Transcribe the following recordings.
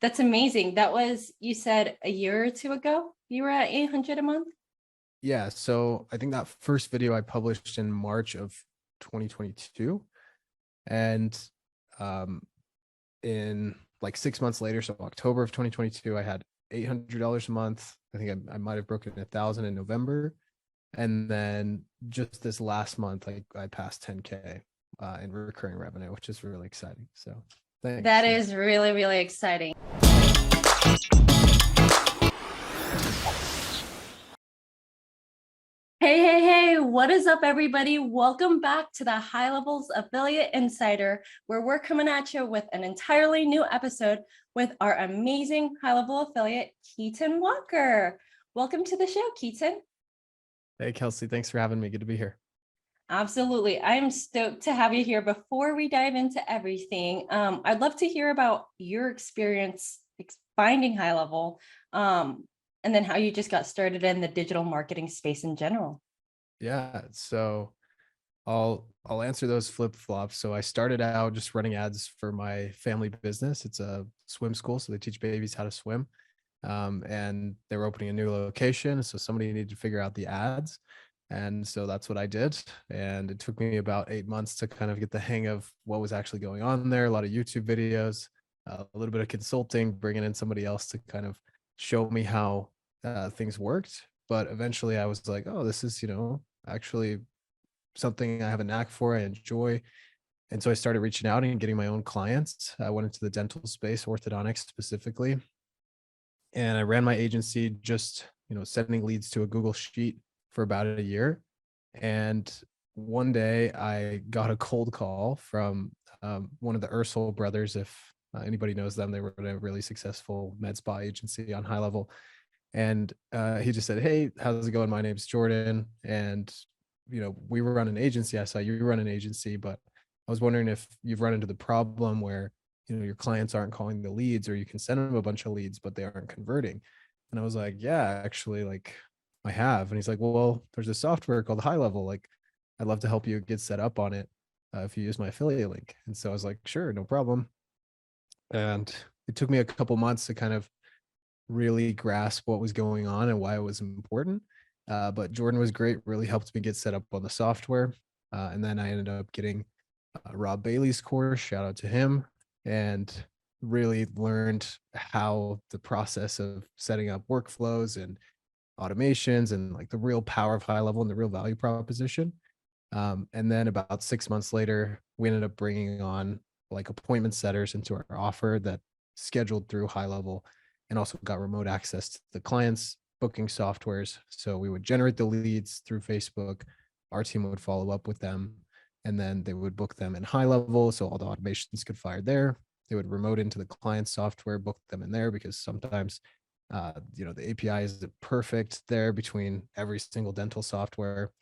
That's amazing. That was, you said a year or two ago, you were at 800 a month? Yeah, so I think that first video I published in March of 2022, and um, in like 6 months later, so October of 2022, I had $800 a month. I think I might have broken 1,000 in November, and then just this last month, I passed 10K in recurring revenue, which is really exciting. So That thanks. Yeah. is really, really exciting. Hey, what is up, everybody? Welcome back to the High Levels Affiliate Insider, where we're coming at you with an entirely new episode with our amazing high level affiliate, Keaton Walker. Welcome to the show, Keaton. Hey, Kelsey, thanks for having me. Good to be here. Absolutely. I'm stoked to have you here. Before we dive into everything, I'd love to hear about your experience finding high level, and then how you just got started in the digital marketing space in general. Yeah, so I'll answer those flip-flops. So I started out just running ads for my family business. It's a swim school, so they teach babies how to swim. And they were opening a new location, so somebody needed to figure out the ads. And so that's what I did. And it took me about 8 months to kind of get the hang of what was actually going on there. A lot of YouTube videos, a little bit of consulting, bringing in somebody else to kind of show me how things worked. But eventually I was like, oh, this is, actually something I have a knack for, I enjoy. And so I started reaching out and getting my own clients. I went into the dental space, orthodontics specifically. And I ran my agency just, sending leads to a Google sheet for about a year. And one day I got a cold call from one of the Ursel brothers. If anybody knows them, they were a really successful med spa agency on high level. And he just said, hey, how's it going? My name's Jordan. And, we run an agency. I saw you run an agency, but I was wondering if you've run into the problem where, your clients aren't calling the leads, or you can send them a bunch of leads, but they aren't converting. And I was like, yeah, actually, like I have. And he's like, well, there's a software called HighLevel. Like, I'd love to help you get set up on it if you use my affiliate link. And so I was like, sure, no problem. And it took me a couple months to kind of really grasp what was going on and why it was important. But Jordan was great, really helped me get set up on the software. And then I ended up getting Rob Bailey's course, shout out to him, and really learned how the process of setting up workflows and automations and like the real power of high level and the real value proposition. And then about 6 months later, we ended up bringing on like appointment setters into our offer that scheduled through high level, and also got remote access to the clients' booking softwares. So we would generate the leads through Facebook. Our team would follow up with them, and then they would book them in high level. So all the automations could fire there. They would remote into the client software, book them in there, because sometimes, the API isn't perfect there between every single dental software.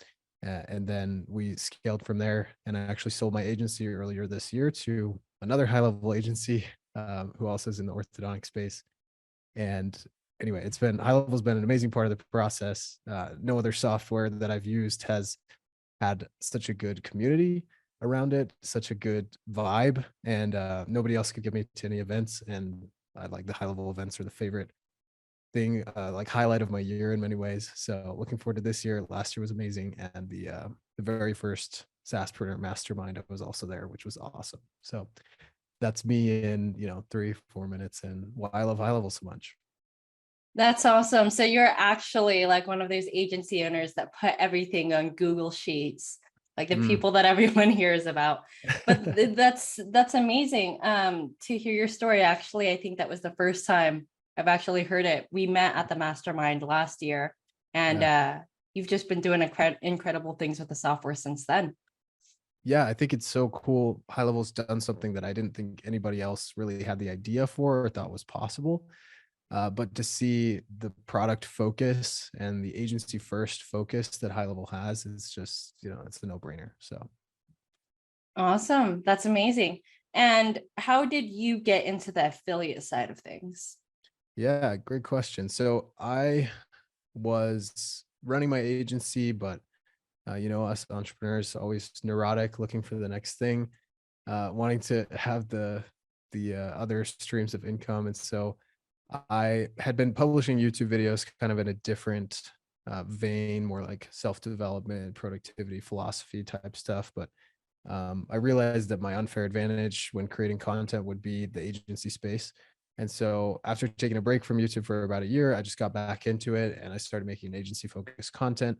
And then we scaled from there. And I actually sold my agency earlier this year to another high level agency who also is in the orthodontic space. And anyway, high level's been an amazing part of the process. No other software that I've used has had such a good community around it, such a good vibe, and nobody else could get me to any events. And I like the high level events are the favorite thing, like highlight of my year in many ways. So looking forward to this year. Last year was amazing, and the very first SaaSpreneur Mastermind, I was also there, which was awesome. So that's me in 3-4 minutes, and why I love high level so much. That's awesome. So you're actually like one of those agency owners that put everything on Google Sheets, like the people that everyone hears about. But that's amazing to hear your story. Actually, I think that was the first time I've actually heard it. We met at the mastermind last year, and Yeah. you've just been doing incredible things with the software since then. Yeah, I think it's so cool. High level's done something that I didn't think anybody else really had the idea for or thought was possible. But to see the product focus and the agency first focus that high level has is just, it's a no brainer. So, Awesome. That's amazing. And how did you get into the affiliate side of things? yeah, great question. So I was running my agency, but us entrepreneurs always neurotic, looking for the next thing, wanting to have the the other streams of income. And so I had been publishing YouTube videos kind of in a different vein, more like self-development, productivity, philosophy type stuff. But I realized that my unfair advantage when creating content would be the agency space. And so after taking a break from YouTube for about a year, I just got back into it and I started making agency focused content.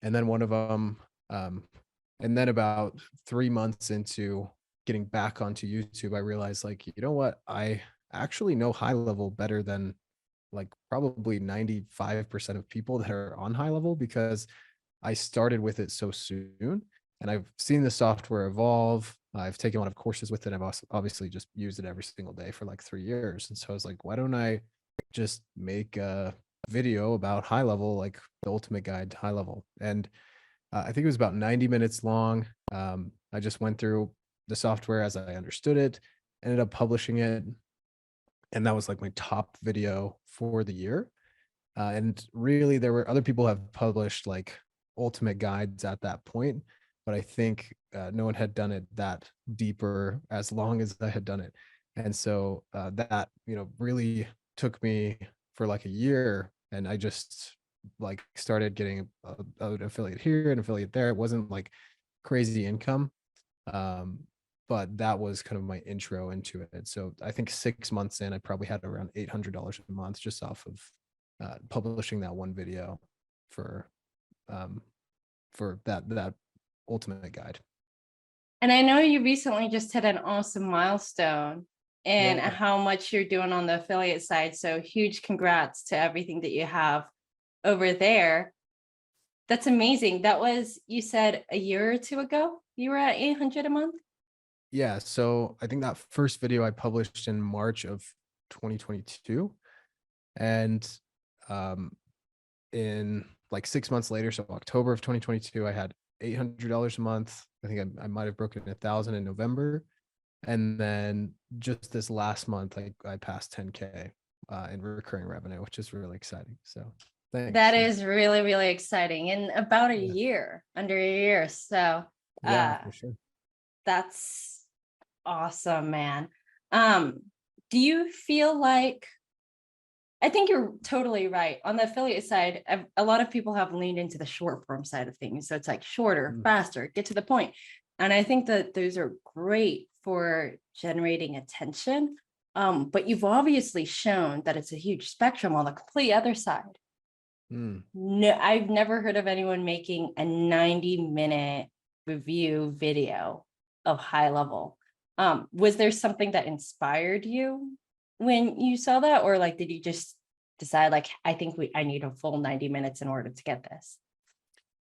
And then one of them, and then about 3 months into getting back onto YouTube, I realized like, you know what? I actually know HighLevel better than like probably 95% of people that are on HighLevel because I started with it so soon and I've seen the software evolve. I've taken a lot of courses with it. I've also obviously just used it every single day for like 3 years. And so I was like, why don't I just make a video about HighLevel, like the ultimate guide to HighLevel? And I think it was about 90 minutes long. I just went through the software as I understood it, ended up publishing it. And that was like my top video for the year. And really, there were other people have published like ultimate guides at that point, but I think no one had done it that deeper as long as I had done it. And so that, really took me for like a year. And I just like started getting an affiliate here, an affiliate there. It wasn't like crazy income. Um, but that was kind of my intro into it. So I think 6 months in, I probably had around $800 a month just off of publishing that one video for um, that ultimate guide. And I know you recently just hit an awesome milestone in Yeah. how much you're doing on the affiliate side. So huge congrats to everything that you have over there. That's amazing. That was, you said a year or two ago, you were at 800 a month? Yeah. So I think that first video I published in March of 2022. And um, in like 6 months later, so October of 2022, I had $800 a month. I think I might have broken 1,000 in November. And then just this last month, I passed 10K in recurring revenue, which is really exciting. So thanks. That Yeah. is really, really exciting. In about a Yeah. year, under a year. So Yeah, for sure. that's awesome, man. Um, do you feel like, I think you're totally right. On the affiliate side, a lot of people have leaned into the short form side of things. So it's like shorter, faster, get to the point. And I think that those are great for generating attention. But you've obviously shown that it's a huge spectrum on the complete other side. No, I've never heard of anyone making a 90-minute review video of HighLevel. Was there something that inspired you when you saw that, or like did you just decide like I need a full 90 minutes in order to get this?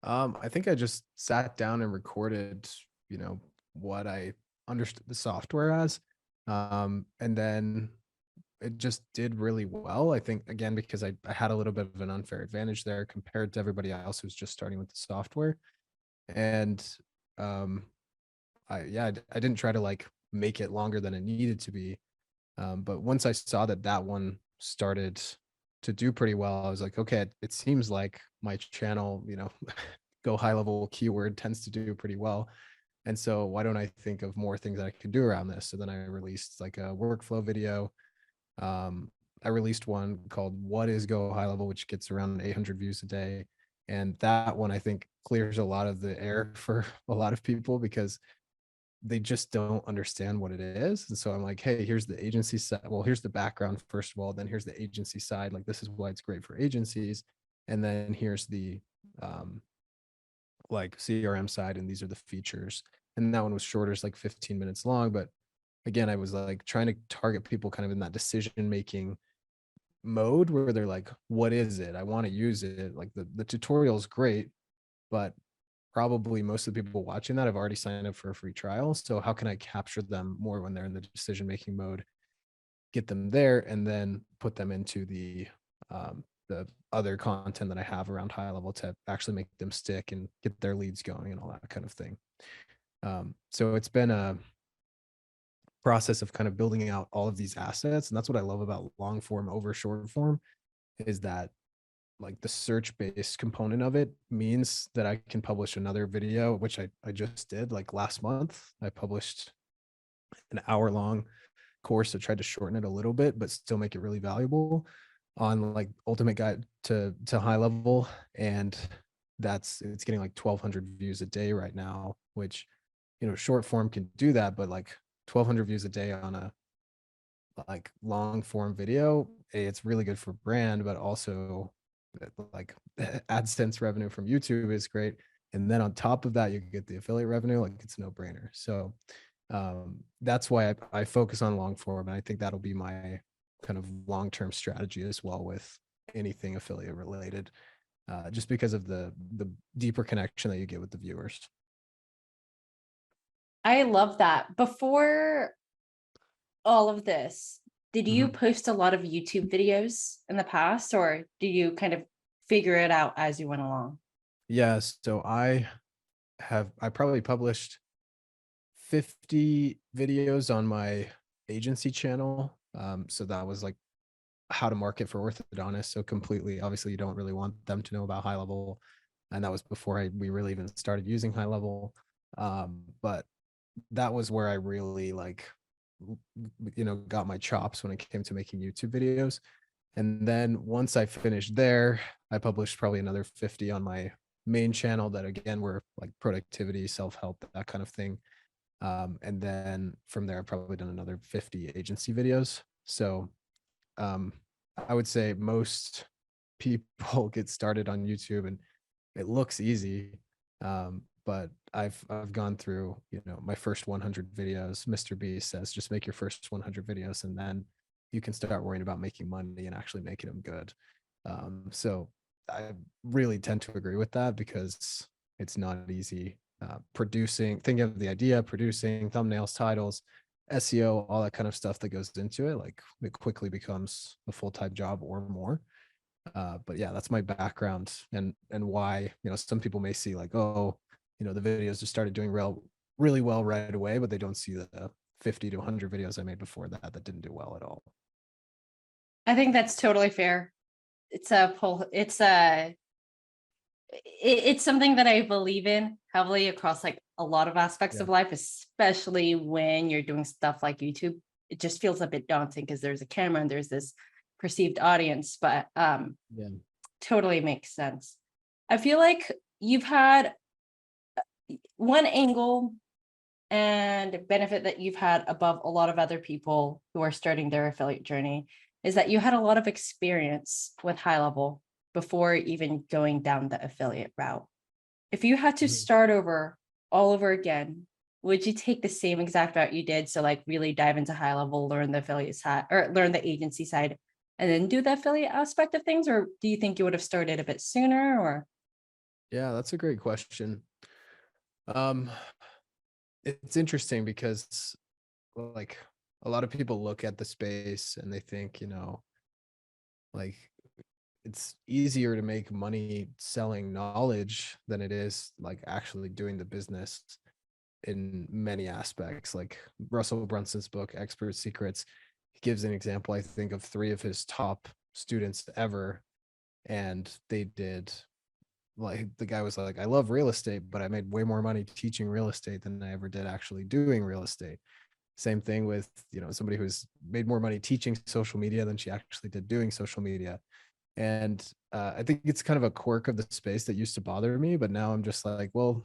I think I just sat down and recorded, what I understood the software as. And then it just did really well. I think again, because I had a little bit of an unfair advantage there compared to everybody else who's just starting with the software. And um I didn't try to like make it longer than it needed to be. But once I saw that one started to do pretty well, I was like, okay, it seems like my channel, go HighLevel keyword tends to do pretty well. And so why don't I think of more things that I could do around this? So then I released like a workflow video. I released one called What is Go HighLevel, which gets around 800 views a day. And that one I think clears a lot of the air for a lot of people because they just don't understand what it is. And so I'm like, hey, here's the agency side. Well, here's the background, first of all, then here's the agency side. Like, this is why it's great for agencies. And then here's the like CRM side, and these are the features. And that one was shorter, it's like 15 minutes long. But again, I was like trying to target people kind of in that decision making mode where they're like, what is it? I want to use it. Like the tutorial is great, but probably most of the people watching that have already signed up for a free trial. So how can I capture them more when they're in the decision making mode, get them there, and then put them into the other content that I have around HighLevel to actually make them stick and get their leads going and all that kind of thing. So it's been a process of kind of building out all of these assets, and that's what I love about long form over short form, is that like the search based component of it means that I can publish another video, which I just did like last month. I published an hour long course. I tried to shorten it a little bit, but still make it really valuable on like Ultimate Guide to High Level. And it's getting like 1,200 views a day right now, which, short form can do that, but like 1,200 views a day on a like long form video, it's really good for brand, but also like AdSense revenue from YouTube is great. And then on top of that, you get the affiliate revenue. Like it's a no brainer. So that's why I focus on long form. And I think that'll be my kind of long-term strategy as well with anything affiliate related, just because of the deeper connection that you get with the viewers. I love that. Before all of this, did you post a lot of YouTube videos in the past, or do you kind of figure it out as you went along? Yes. So I probably published 50 videos on my agency channel. So that was like how to market for orthodontists. So completely, obviously, you don't really want them to know about HighLevel, and that was before we really even started using HighLevel. But that was where I really like, got my chops when it came to making YouTube videos. And then once I finished there, I published probably another 50 on my main channel that again were like productivity, self-help, that kind of thing. And then from there, I've probably done another 50 agency videos. So um, I would say most people get started on YouTube and it looks easy. But I've gone through, my first 100 videos. Mr. B says, just make your first 100 videos and then you can start worrying about making money and actually making them good. So I really tend to agree with that because it's not easy thinking of the idea, producing thumbnails, titles, SEO, all that kind of stuff that goes into it. Like it quickly becomes a full-time job or more. But yeah, that's my background and why, some people may see like, oh, the videos just started doing really well right away, but they don't see the 50 to 100 videos I made before that didn't do well at all. I think that's totally fair. It's something that I believe in heavily across like a lot of aspects of life, especially when you're doing stuff like YouTube. It just feels a bit daunting because there's a camera and there's this perceived audience, but Yeah. totally makes sense. I feel like you've had one angle and benefit that you've had above a lot of other people who are starting their affiliate journey is that you had a lot of experience with HighLevel before even going down the affiliate route. If you had to start over all over again, would you take the same exact route you did? So like really dive into HighLevel, learn the affiliate side or learn the agency side and then do the affiliate aspect of things? Or do you think you would have started a bit sooner or? Yeah, that's a great question. Um, it's interesting because like a lot of people look at the space and they think, like it's easier to make money selling knowledge than it is like actually doing the business in many aspects. Like Russell Brunson's book, Expert Secrets, he gives an example, I think, of 3 of his top students ever. And they did like the guy was like, I love real estate, but I made way more money teaching real estate than I ever did actually doing real estate. Same thing with, somebody who's made more money teaching social media than she actually did doing social media. And I think it's kind of a quirk of the space that used to bother me, but now I'm just like, well,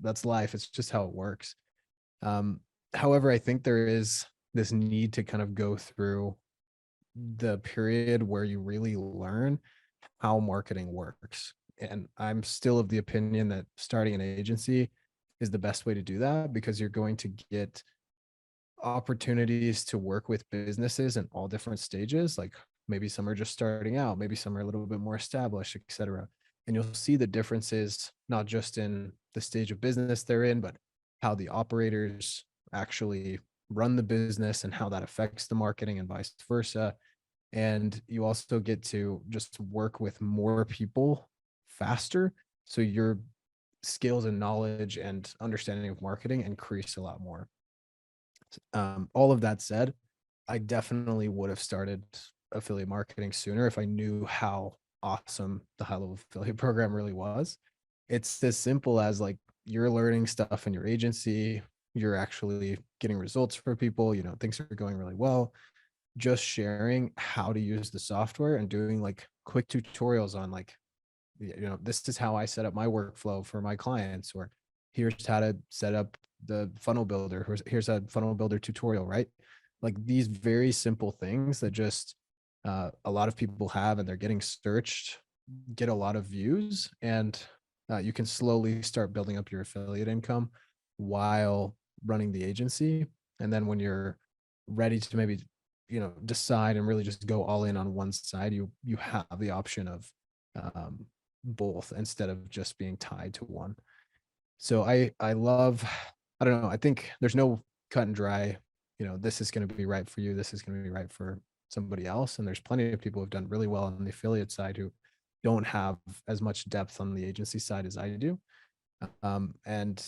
that's life. It's just how it works. However, I think there is this need to kind of go through the period where you really learn how marketing works. And I'm still of the opinion that starting an agency is the best way to do that because you're going to get opportunities to work with businesses in all different stages. Like maybe some are just starting out, maybe some are a little bit more established, etc. And you'll see the differences, not just in the stage of business they're in, but how the operators actually run the business and how that affects the marketing and vice versa. And you also get to just work with more people faster. So your skills and knowledge and understanding of marketing increase a lot more. All of that said, I definitely would have started affiliate marketing sooner if I knew how awesome the HighLevel affiliate program really was. It's as simple as like you're learning stuff in your agency, you're actually getting results for people, things are going really well, just sharing how to use the software and doing like quick tutorials on like, this is how I set up my workflow for my clients, or here's how to set up the funnel builder. Here's a funnel builder tutorial, right? Like these very simple things that just a lot of people have, and they're getting searched, get a lot of views, and you can slowly start building up your affiliate income while running the agency. And then when you're ready to maybe, decide and really just go all in on one side, you have the option of um, both instead of just being tied to one. So I love, I don't know, I think there's no cut and dry, this is going to be right for you, this is going to be right for somebody else. And there's plenty of people who've done really well on the affiliate side who don't have as much depth on the agency side as I do. And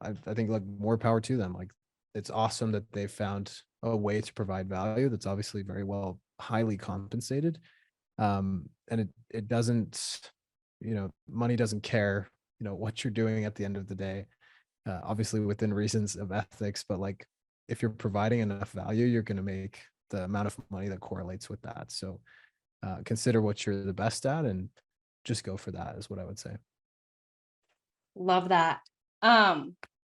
I think like more power to them. Like it's awesome that they found a way to provide value that's obviously very well, highly compensated. And it doesn't, money doesn't care, what you're doing at the end of the day, obviously within reasons of ethics, but like if you're providing enough value, you're going to make the amount of money that correlates with that. So consider what you're the best at and just go for that is what I would say. Love that.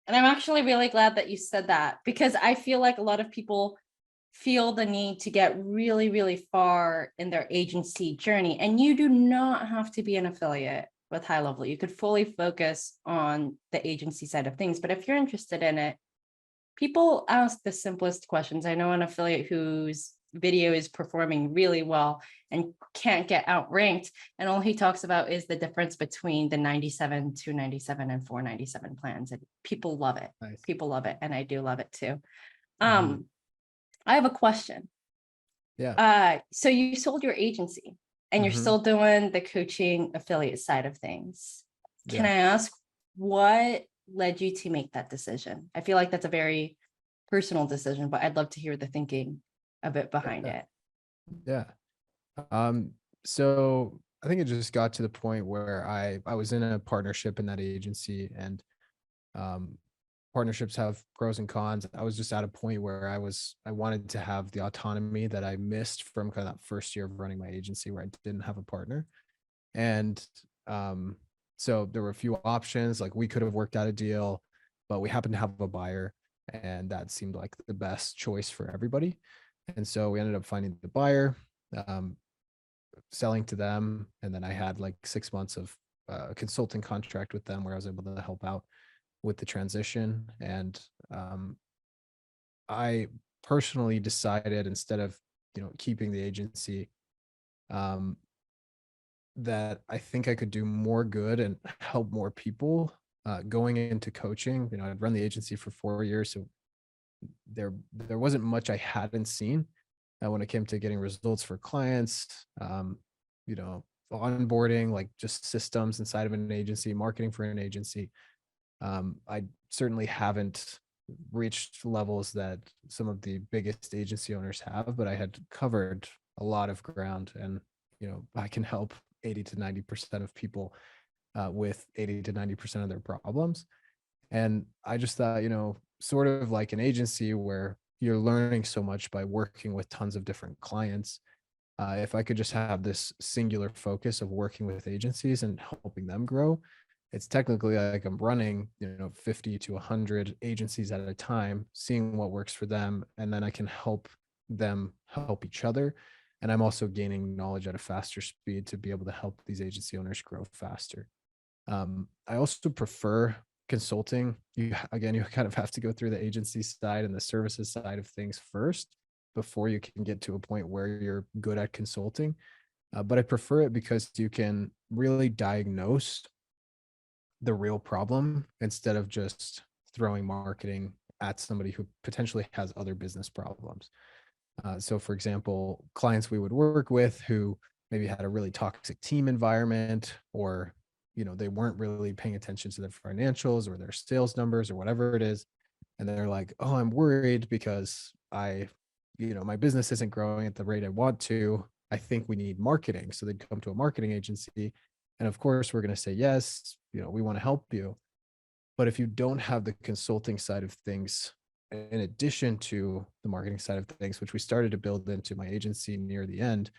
And I'm actually really glad that you said that, because I feel like a lot of people feel the need to get really, really far in their agency journey. And you do not have to be an affiliate with HighLevel. You could fully focus on the agency side of things. But if you're interested in it, people ask the simplest questions. I know an affiliate whose video is performing really well and can't get outranked, and all he talks about is the difference between the 97, 297, and 497 plans. And people love it. Nice. People love it. And I do love it too. Mhm. I have a question. Yeah. So you sold your agency and you're Mhm. still doing the coaching affiliate side of things. Can Yeah. I ask what led you to make that decision? I feel like that's a very personal decision, but I'd love to hear the thinking a bit behind Yeah. it. Yeah. Um, so I think it just got to the point where I was in a partnership in that agency, and um partnerships have pros and cons. I was just at a point where I wanted to have the autonomy that I missed from kind of that first year of running my agency where I didn't have a partner. And um so there were a few options, like we could have worked out a deal, but we happened to have a buyer, and that seemed like the best choice for everybody. And so we ended up finding the buyer, um, selling to them, and then I had like 6 months of a consulting contract with them where I was able to help out with the transition. And um, I personally decided, instead of keeping the agency, um, that I think I could do more good and help more people going into coaching. I'd run the agency for 4 years, so there wasn't much I hadn't seen when it came to getting results for clients. You know, onboarding, like just systems inside of an agency, marketing for an agency. I certainly haven't reached levels that some of the biggest agency owners have, but I had covered a lot of ground, and I can help 80 to 90% of people with 80 to 90% of their problems. And I just thought, sort of like an agency where you're learning so much by working with tons of different clients. If I could just have this singular focus of working with agencies and helping them grow, it's technically like I'm running, 50 to 100 agencies at a time, seeing what works for them. And then I can help them help each other. And I'm also gaining knowledge at a faster speed to be able to help these agency owners grow faster. I also prefer consulting. Again, you kind of have to go through the agency side and the services side of things first before you can get to a point where you're good at consulting. But I prefer it because you can really diagnose the real problem instead of just throwing marketing at somebody who potentially has other business problems. So, for example, clients we would work with who maybe had a really toxic team environment, or they weren't really paying attention to their financials or their sales numbers or whatever it is, and they're like, "Oh, I'm worried because my business isn't growing at the rate I want to. I think we need marketing." So they'd come to a marketing agency, and of course, we're going to say, "Yes, we want to help you." But if you don't have the consulting side of things, in addition to the marketing side of things, which we started to build into my agency near the end,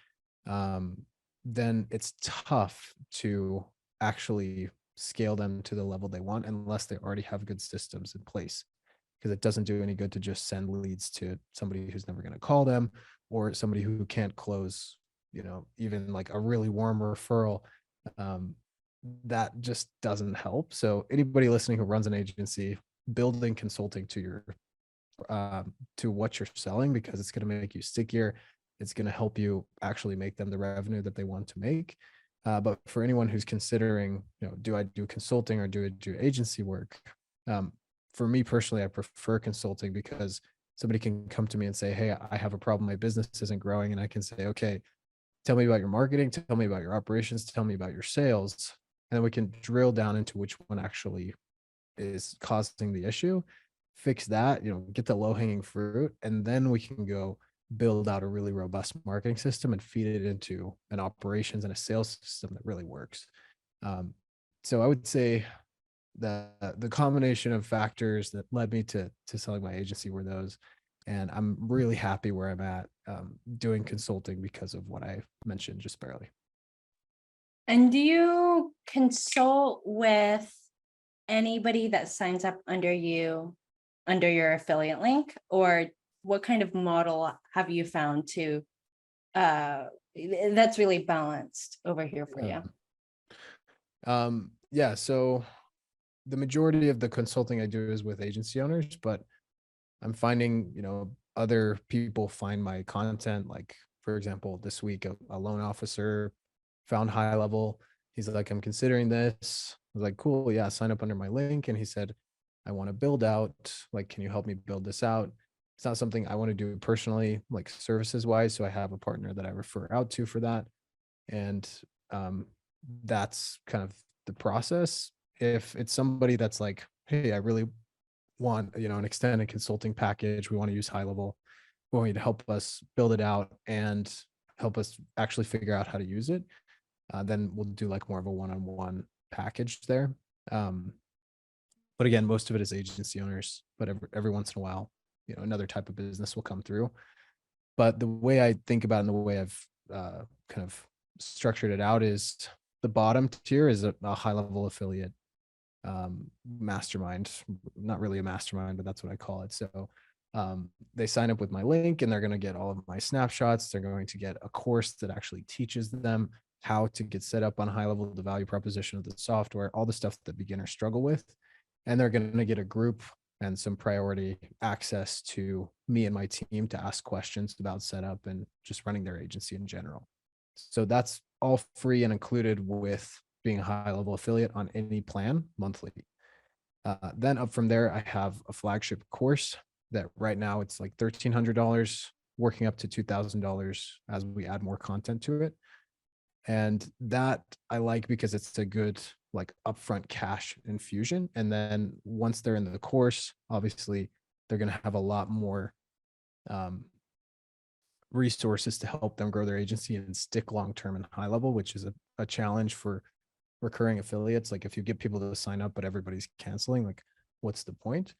um, then it's tough to actually scale them to the level they want unless they already have good systems in place. Because it doesn't do any good to just send leads to somebody who's never going to call them, or somebody who can't close, even like a really warm referral. Um, that just doesn't help. So anybody listening who runs an agency, building consulting to your to what you're selling, because it's going to make you stickier. It's going to help you actually make them the revenue that they want to make. But for anyone who's considering, do I do consulting or do I do agency work? For me personally, I prefer consulting because somebody can come to me and say, hey, I have a problem. My business isn't growing. And I can say, okay, tell me about your marketing, tell me about your operations, tell me about your sales. And then we can drill down into which one actually is causing the issue, fix that, get the low hanging fruit, and then we can go build out a really robust marketing system and feed it into an operations and a sales system that really works. So I would say that the combination of factors that led me to selling my agency were those, and I'm really happy where I'm at doing consulting because of what I mentioned just barely. And do you consult with anybody that signs up under you, under your affiliate link, or what kind of model have you found to that's really balanced over here for you? Yeah, so the majority of the consulting I do is with agency owners, but I'm finding, other people find my content. Like, for example, this week, a loan officer found HighLevel. He's like, I'm considering this. I was like, cool. Yeah. Sign up under my link. And he said, I want to build out, like, can you help me build this out? It's not something I want to do personally, like services wise. So I have a partner that I refer out to for that. And um, that's kind of the process. If it's somebody that's like, hey, I really want, an extended consulting package, we want to use HighLevel, we want you to help us build it out and help us actually figure out how to use it, then we'll do like more of a one-on-one package there. But again, most of it is agency owners, but every once in a while, another type of business will come through. But the way I think about it and the way I've kind of structured it out is the bottom tier is a high-level affiliate mastermind, not really a mastermind, but that's what I call it. So they sign up with my link and they're going to get all of my snapshots. They're going to get a course that actually teaches them how to get set up on HighLevel, the value proposition of the software, all the stuff that beginners struggle with. And they're going to get a group and some priority access to me and my team to ask questions about setup and just running their agency in general. So that's all free and included with being a HighLevel affiliate on any plan monthly. Then up from there, I have a flagship course that right now it's like $1,300, working up to $2,000 as we add more content to it. And that I like because it's a good like upfront cash infusion. And then once they're in the course, obviously they're going to have a lot more resources to help them grow their agency and stick long-term and HighLevel, which is a challenge for recurring affiliates. Like if you get people to sign up, but everybody's canceling, like what's the point?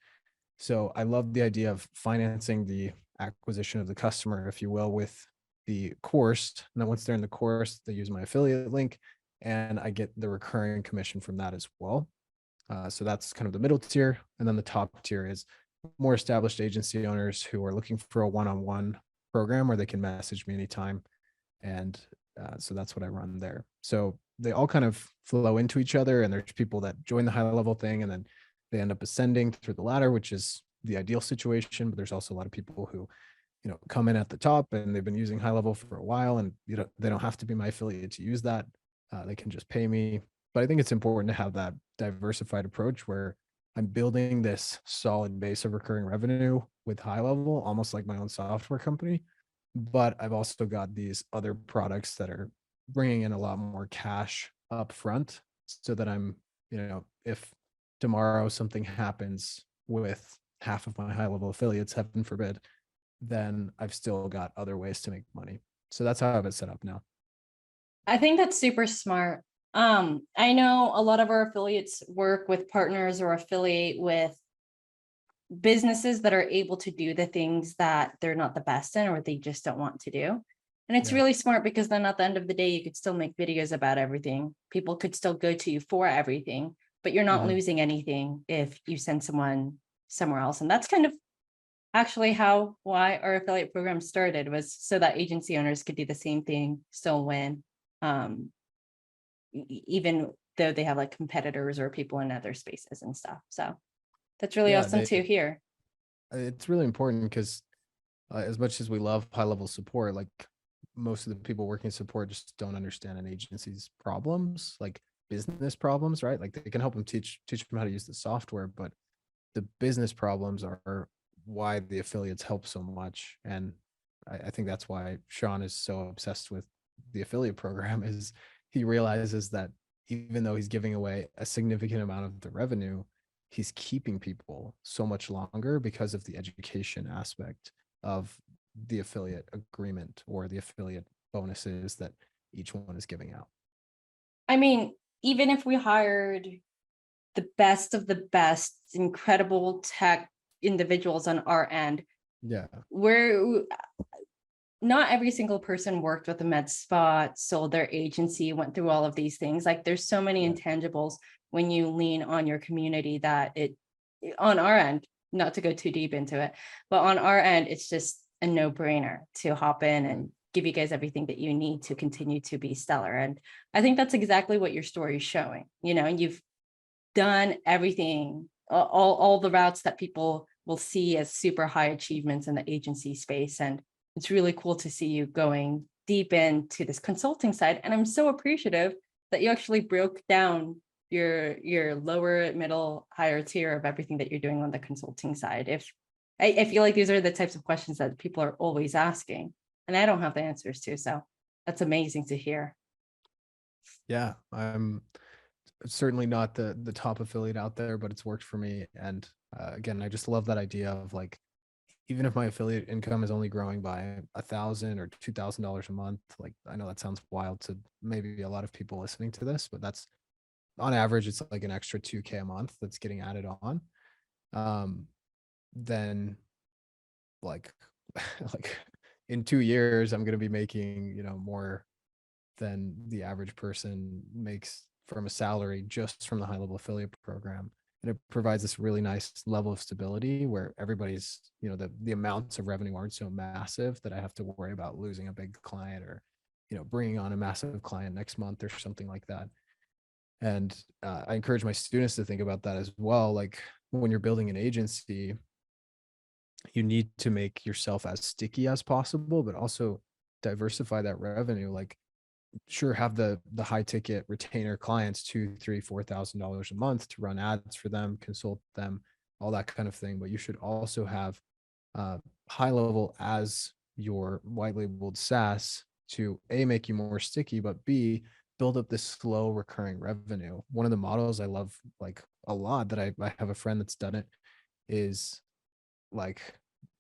So I love the idea of financing the acquisition of the customer, if you will, with the course. And then once they're in the course, they use my affiliate link and I get the recurring commission from that as well. So that's kind of the middle tier. And then the top tier is more established agency owners who are looking for a one-on-one program where they can message me anytime. And so that's what I run there. So they all kind of flow into each other. And there's people that join the HighLevel thing and then they end up ascending through the ladder, which is the ideal situation. But there's also a lot of people who, come in at the top and they've been using HighLevel for a while and they don't have to be my affiliate to use that. They can just pay me. But I think it's important to have that diversified approach where I'm building this solid base of recurring revenue with HighLevel, almost like my own software company. But I've also got these other products that are bringing in a lot more cash up front so that I'm, if tomorrow something happens with half of my HighLevel affiliates, heaven forbid, then I've still got other ways to make money. So that's how I have it set up now. I think that's super smart. I know a lot of our affiliates work with partners or affiliate with businesses that are able to do the things that they're not the best in or they just don't want to do. And it's Yeah. really smart because then at the end of the day, you could still make videos about everything. People could still go to you for everything, but you're not Mhm. losing anything if you send someone somewhere else. And that's kind of actually why our affiliate program started, was so that agency owners could do the same thing, still win, um, even though they have like competitors or people in other spaces and stuff. So that's really Yeah, awesome to hear. it's really important because as much as we love high level support, like most of the people working support just don't understand an agency's problems, like business problems, right? Like they can help them teach them how to use the software, but the business problems are why the affiliates help so much. And I think that's why Sean is so obsessed with the affiliate program is he realizes that even though he's giving away a significant amount of the revenue, he's keeping people so much longer because of the education aspect of the affiliate agreement or the affiliate bonuses that each one is giving out. I mean, even if we hired the best of the best, incredible tech individuals on our end, Yeah. we're not every single person worked with a med spot, sold their agency, went through all of these things. Like there's so many Yeah. intangibles when you lean on your community that on our end, not to go too deep into it, but on our end, it's just a no-brainer to hop in and give you guys everything that you need to continue to be stellar. And I think that's exactly what your story is showing. You've done everything, all the routes that people will see as super high achievements in the agency space. And it's really cool to see you going deep into this consulting side. And I'm so appreciative that you actually broke down your lower, middle, higher tier of everything that you're doing on the consulting side. If I feel like these are the types of questions that people are always asking, and I don't have the answers to. So that's amazing to hear. Yeah. I'm certainly not the top affiliate out there, but it's worked for me. And again, I just love that idea of like, even if my affiliate income is only growing by $1,000 or $2,000 a month, like I know that sounds wild to maybe a lot of people listening to this, but that's on average, it's like an extra 2K a month that's getting added on. Um, then like, like in 2 years, I'm going to be making, more than the average person makes from a salary just from the high level affiliate program. And it provides this really nice level of stability where everybody's, the amounts of revenue aren't so massive that I have to worry about losing a big client or, bringing on a massive client next month or something like that. And I encourage my students to think about that as well. Like when you're building an agency, you need to make yourself as sticky as possible, but also diversify that revenue. Like sure have the high ticket retainer clients, 2 3 4 thousand dollars a month to run ads for them, consult them, all that kind of thing, but you should also have uh, high level as your white labeled SaaS to a make you more sticky, but b build up this slow recurring revenue. One of the models I love like a lot that I have a friend that's done it is like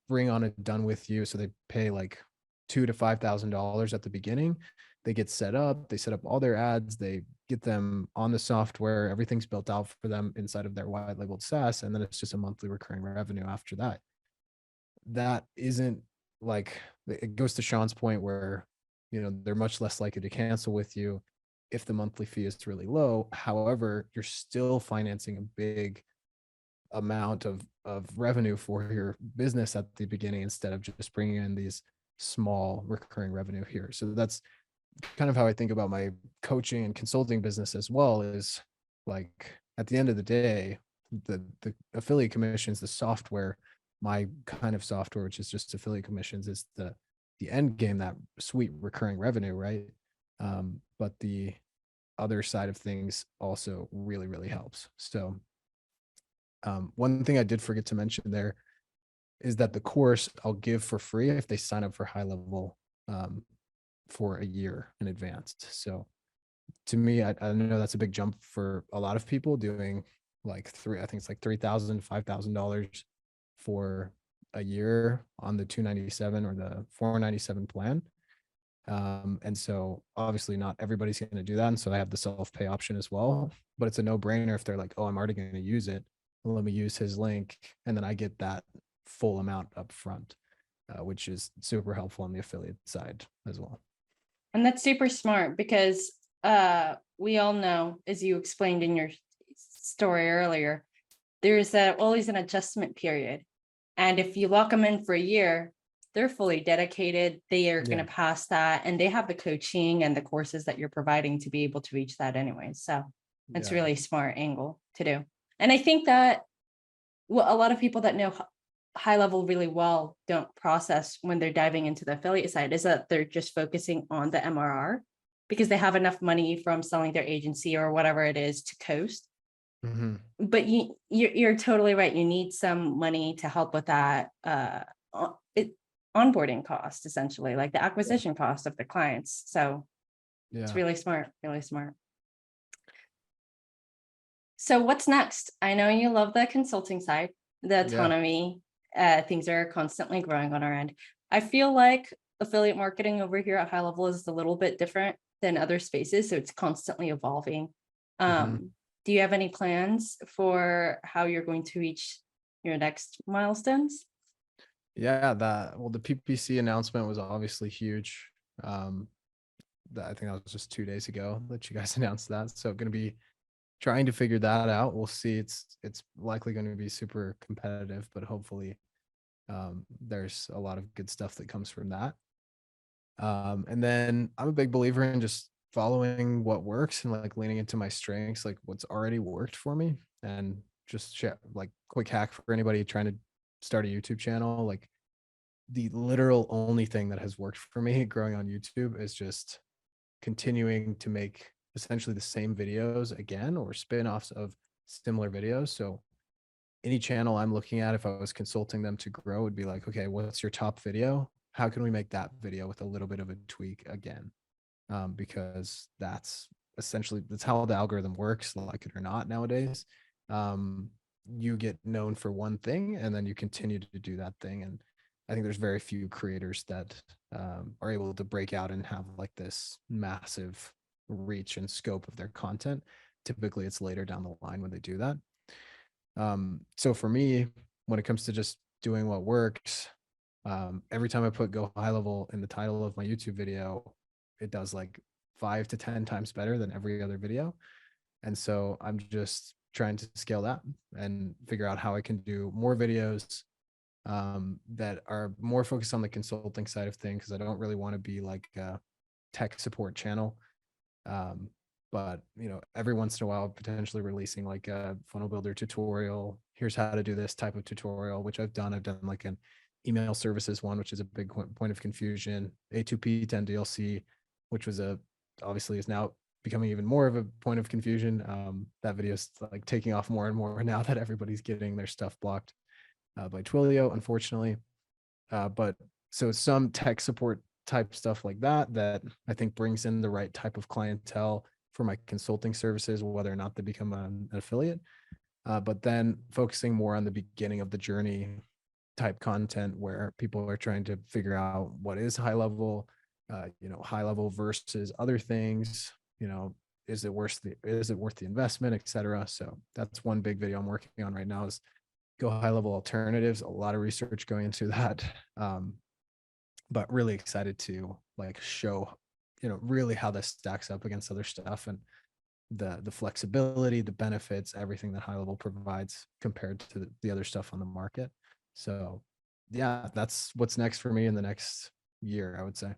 bring on it done with you. So they pay like $2,000 to $5,000 at the beginning. They get set up, they set up all their ads, they get them on the software, everything's built out for them inside of their white labeled SaaS, and then it's just a monthly recurring revenue after that. That isn't like it goes to Sean's point where they're much less likely to cancel with you if the monthly fee is really low. However, you're still financing a big amount of revenue for your business at the beginning instead of just bringing in these small recurring revenue here. So that's kind of how I think about my coaching and consulting business as well, is like at the end of the day, the affiliate commissions, the software, my kind of software, which is just affiliate commissions, is the end game, that sweet recurring revenue, right? But the other side of things also really, really helps. So one thing I did forget to mention there is that the course I'll give for free if they sign up for high level for a year in advance. So to me, I know that's a big jump for a lot of people doing like I think it's like $3,000, $5,000 for a year on the 297 or the 497 plan. And so obviously not everybody's going to do that. And so I have the self-pay option as well, but it's a no-brainer if they're like, oh, I'm already going to use it. Well, let me use his link. And then I get that full amount up front, which is super helpful on the affiliate side as well. And that's super smart because we all know, as you explained in your story earlier, there's always an adjustment period. And if you lock them in for a year, they're fully dedicated. They are going Yeah. to pass that, and they have the coaching and the courses that you're providing to be able to reach that anyway. So it's Yeah. really smart angle to do. And I think that what a lot of people that know HighLevel really well don't process when they're diving into the affiliate side is that they're just focusing on the MRR because they have enough money from selling their agency or whatever it is to coast. Mm-hmm. But you're totally right. You need some money to help with that onboarding cost, essentially, like the acquisition cost of the clients. So it's Yeah. really smart, really smart. So what's next? I know you love the consulting side, the Yeah. autonomy. Things are constantly growing on our end. I feel like affiliate marketing over here at HighLevel is a little bit different than other spaces, so it's constantly evolving. Mhm. Do you have any plans for how you're going to reach your next milestones? Yeah, the PPC announcement was obviously huge. I think that was just 2 days ago that you guys announced that. So going to be trying to figure that out. We'll see. It's likely going to be super competitive, but hopefully there's a lot of good stuff that comes from that. And then I'm a big believer in just following what works and like leaning into my strengths, like what's already worked for me, and just share like quick hack for anybody trying to start a YouTube channel. Like the literal only thing that has worked for me growing on YouTube is just continuing to make essentially the same videos again or spin-offs of similar videos. So any channel I'm looking at, if I was consulting them to grow, would be like, okay, what's your top video? How can we make that video with a little bit of a tweak again? Because that's essentially that's how the algorithm works, like it or not nowadays. You get known for one thing and then you continue to do that thing. And I think there's very few creators that are able to break out and have like this massive reach and scope of their content. Typically, it's later down the line when they do that. So for me, when it comes to just doing what works, every time I put Go High Level in the title of my YouTube video, it does like 5 to 10 times better than every other video. And so I'm just trying to scale that and figure out how I can do more videos that are more focused on the consulting side of things, because I don't really want to be like a tech support channel. But every once in a while, potentially releasing like a funnel builder tutorial. Here's how to do this type of tutorial, which I've done. I've done like an email services one, which is a big point of confusion. A2P 10 DLC, which was obviously is now becoming even more of a point of confusion. That video is like taking off more and more now that everybody's getting their stuff blocked by Twilio, unfortunately. But so some tech support type stuff like that I think brings in the right type of clientele for my consulting services, whether or not they become an affiliate. But then focusing more on the beginning of the journey type content where people are trying to figure out what is high level, high level versus other things, is it worth the investment, etc. So that's one big video I'm working on right now is Go High Level alternatives. A lot of research going into that. But really excited to like show, really how this stacks up against other stuff and the flexibility, the benefits, everything that High Level provides compared to the other stuff on the market. So yeah, that's what's next for me in the next year, I would say.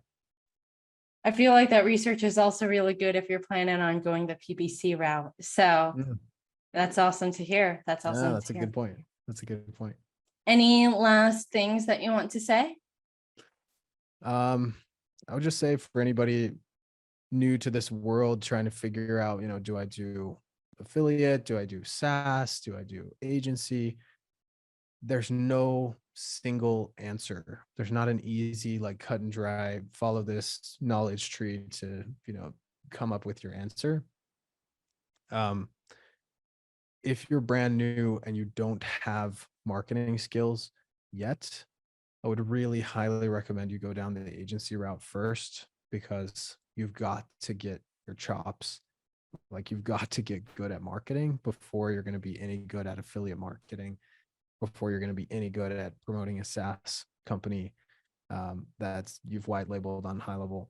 I feel like that research is also really good if you're planning on going the PPC route. So that's awesome to hear. That's Yeah, awesome that's to a hear. good point. That's a good point. Any last things that you want to say? I would just say for anybody new to this world trying to figure out, do I do affiliate? Do I do SaaS? Do I do agency? There's no single answer. There's not an easy, like cut and dry, follow this knowledge tree to, come up with your answer. If you're brand new and you don't have marketing skills yet, I would really highly recommend you go down the agency route first, because you've got to get your chops. Like you've got to get good at marketing before you're going to be any good at affiliate marketing, before you're going to be any good at promoting a SaaS company that's you've white labeled on HighLevel.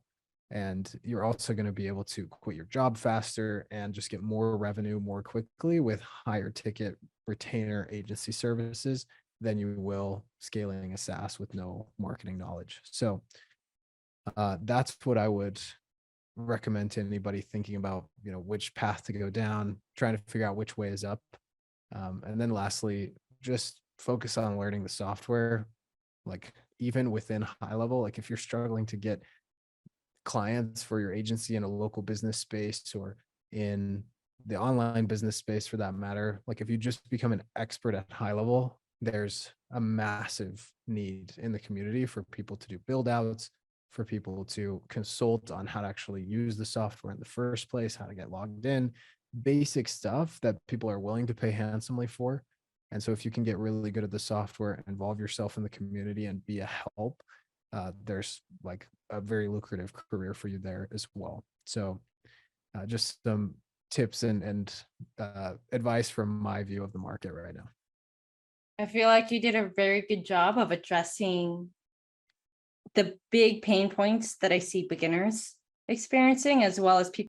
And you're also going to be able to quit your job faster and just get more revenue more quickly with higher ticket retainer agency services than you will scaling a SaaS with no marketing knowledge. So that's what I would recommend to anybody thinking about, which path to go down, trying to figure out which way is up. And then lastly, just focus on learning the software. Like even within HighLevel, like if you're struggling to get clients for your agency in a local business space or in the online business space for that matter, like if you just become an expert at HighLevel, there's a massive need in the community for people to do build outs, for people to consult on how to actually use the software in the first place, how to get logged in, basic stuff that people are willing to pay handsomely for. And so if you can get really good at the software, involve yourself in the community and be a help, there's like a very lucrative career for you there as well. So just some tips and advice from my view of the market right now. I feel like you did a very good job of addressing the big pain points that I see beginners experiencing, as well as people